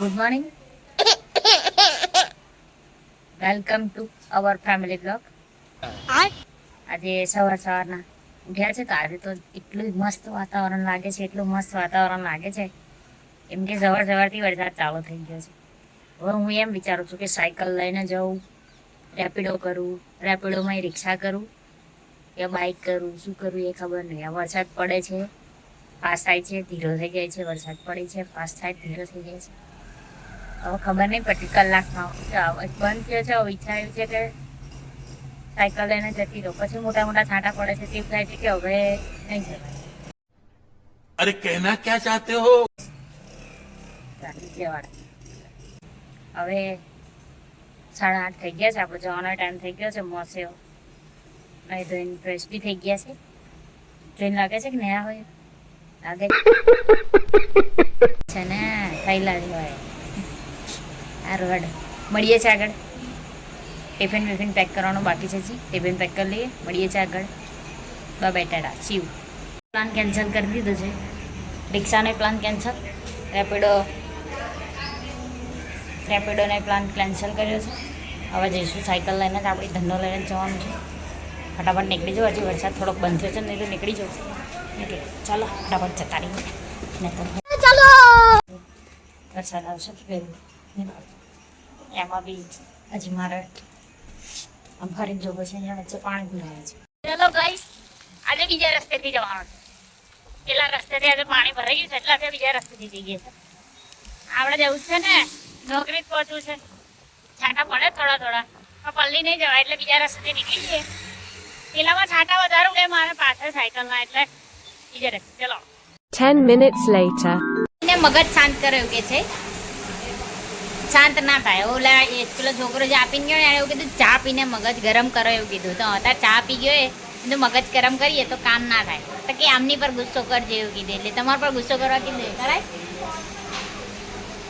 Good morning, welcome to our family blog. આજે સવારના ઉઠ્યા છે તો આજે તો એટલું મસ્ત વાતાવરણ લાગે છે, એટલું મસ્ત વાતાવરણ લાગે છે એમ કે સવારથી વરસાદ ચાલુ થઈ ગયો છે. હવે હું એમ વિચારું છું કે સાયકલ લઈને જાઉં, રેપિડો કરું, રેપિડોમાં રિક્ષા કરું કે બાઇક કરું, શું કરું એ ખબર નહીં. આ વરસાદ પડે છે, પાસ થાય છે, ધીરો થઈ જાય છે, વરસાદ પડે છે, પાસ થાય, ધીરો થઈ જાય છે. હવે ખબર નહીં પડતી કલાકમાં બંધ થયો છે. હવે વિચાર્યું છે કે સાયકલ લઈને જતી રહો, પછી મોટા મોટા છાંટા પડે છે તેવું થાય છે કે હવે નહીં જવાય. અરે કહેના ક્યાં ચાહતે હો? હવે 8:30 થઈ ગયા છે, આપણે જવાનો ટાઈમ થઈ ગયો છે. મોસે નહીં ધોઈને ફ્રેશ બી થઈ ગયા છે. ટ્રેન લાગે છે કે નયા હોય લાગે છે ને થયેલા જ હોય. આ રોડ મળીએ છે આગળ. ટિફિન પેક કરવાનું બાકી છે. ટિફિન પેક કરી લઈએ, મળીએ છે આગળ. બાય ટાટા, સીવ. પ્લાન કેન્સલ કરી દીધો છે, રિક્ષાનો પ્લાન કેન્સલ, રેપિડોનો પ્લાન કેન્સલ કર્યો છે. હવે જઈશું સાયકલ લઈને જ, આપણી ધંધો લઈને જવાનું છે. ફટાફટ નીકળી જાઓ, હજી વરસાદ થોડોક બંધ થયો છે, નહીં તો નીકળી જાઉં એટલે ચાલો ફટાફટ જતા રહીએ. નહીં તો ચાલો વરસાદ આવશે તો એમાં બી હજી મારે આમ ફરીને જોવો છે, અહીંયા વચ્ચે પાણી ભરાય છે. ચલો ગાઈસ, આજે બીજા રસ્તેથી જવાનું છે. પેલા રસ્તેથી આજે પાણી ભરાઈ ગયું છે એટલે આજે બીજા રસ્તેથી જઈ ગયા છે. આપણે જવું છે ને નોકરી પહોંચવું છે. છાંટા પડે થોડા પણ પલ્લી નહીં જવાય એટલે બીજા રસ્તેથી નીકળી જઈએ. પેલામાં છાંટા વધારે ઉડે મારે પાછળ સાયકલમાં, એટલે બીજા રસ્તે. ચલો 10 minutes later. એને મગજ શાંત કરે એવું કે છે, શાંત ના થાય. ઓલા એ પેલો છોકરો જે આપીને ગયો ને એને એવું કીધું ચા પીને મગજ ગરમ કરો એવું કીધું. તો અત્યારે ચા પી ગયો એ તો મગજ ગરમ કરીએ તો કામ ના થાય. તો કે આમની પર ગુસ્સો કરજે એવું કીધું, એટલે તમારા પર ગુસ્સો કરવા કીધું કરાય.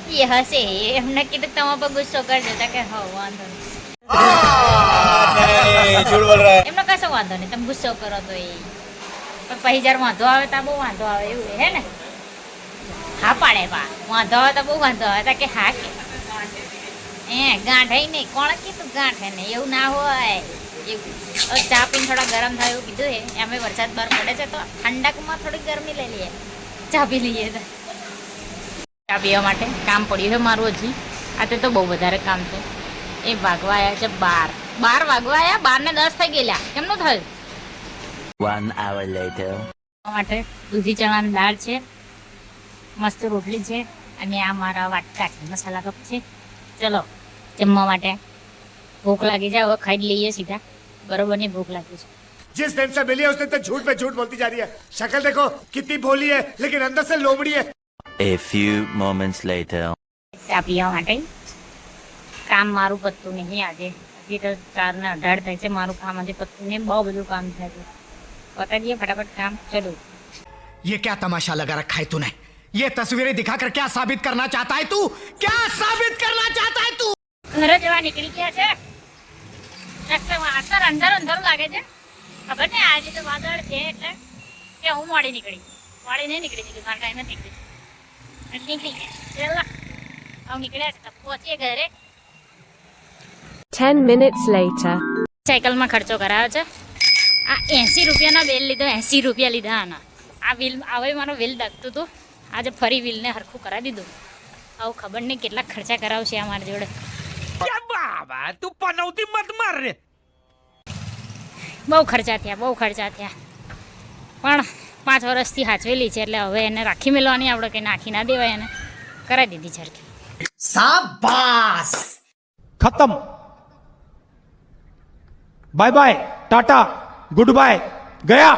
એ હશે, એમને કીધું તમારા પર ગુસ્સો કરજો. તો કે હો વાંધો નહીં, એમનો કશો વાંધો નહીં, તમે ગુસ્સો કરો તો એ પણ પછી જ્યારે વાંધો આવે તો બહુ વાંધો આવે એવું હે ને. હા પાડે વાંધો આવે તો બહુ વાંધો આવે. તો કે હા કે ગાંઠ હઈ નહીં, કોણ કીધું ગાંઠ હે નહીં, એવું ના હોય. એવું ચા પીને થોડા ગરમ થાય એવું કીધું. અમે વરસાદ બહાર પડે છે તો ઠંડકમાં થોડી ગરમી લઈ લઈએ, ચા પી લઈએ. તો ચા પીવા માટે કામ પડ્યું છે મારું હજી. આજે તો બહુ વધારે કામ છે. એ વાગવા આવ્યા છે 12 વાગવા આવ્યા, 12:10 થઈ ગયેલા. કેમનું થયું? 1 hour later. માટે દૂધી ચણાની દાળ છે, મસ્ત રોટલી છે, અને આ મારા વાટકા છે, મસાલા કપ છે. ચલો જમવા માટે. ભૂખ લાગી જાય, હવે ખાઈ લઈએ સીધા. બરોબર ની ભૂખ લાગી છે. जिस दिन से मिली है उसने तो झूठ पे झूठ बोलती जा रही है. शक्ल देखो कितनी भोली है लेकिन अंदर से लोमड़ी है. A few moments later. ચા પીવા માટે કામ મારું પતતું નહીં આજે. હજી તો 4:18 થાય છે, મારું કામ આજે પતતું નહીં. બહુ બધું કામ થાય છે, પતાવી દઈએ ફટાફટ કામ. ચલો. ये क्या तमाशा लगा रखा है तूने? ये तस्वीरें दिखाकर क्या साबित करना चाहता है तू? क्या साबित करना चाहता है तू? ઘરે જવા નીકળી ગયા છે. રસ્તામાં અત્યારે અંધારું લાગે છે. ખબર ને આજે તો વાદળ છે એટલે કે હું મોડી નહીં નીકળી દીધું, મારા ટાઈમ નથી નીકળી ગયા. હવે નીકળ્યા છે તો પહોંચીએ ઘરે. 10 minutes later. સાયકલમાં ખર્ચો કરાયો છે. આ 80 રૂપિયાનો બિલ લીધો, 80 રૂપિયા લીધા આના. આ વ્હીલ હવે મારો વ્હીલ દગતું હતું, આજે ફરી વ્હીલને હરખું કરાવી દીધું. આવું ખબર નહીં કેટલા ખર્ચા કરાવશે આ મારી જોડે. તું પનવતી મત માર રે. બહુ ખર્ચા થયા પણ 5 વર્ષથી હાચવેલી છે એટલે હવે એને રાખી મેળવાની આપણે કંઈ નાખી ના દેવાય. એને કરાવી દીધી ઝરખી. शाबाश. खत्म. Bye bye, tata, good bye, गया.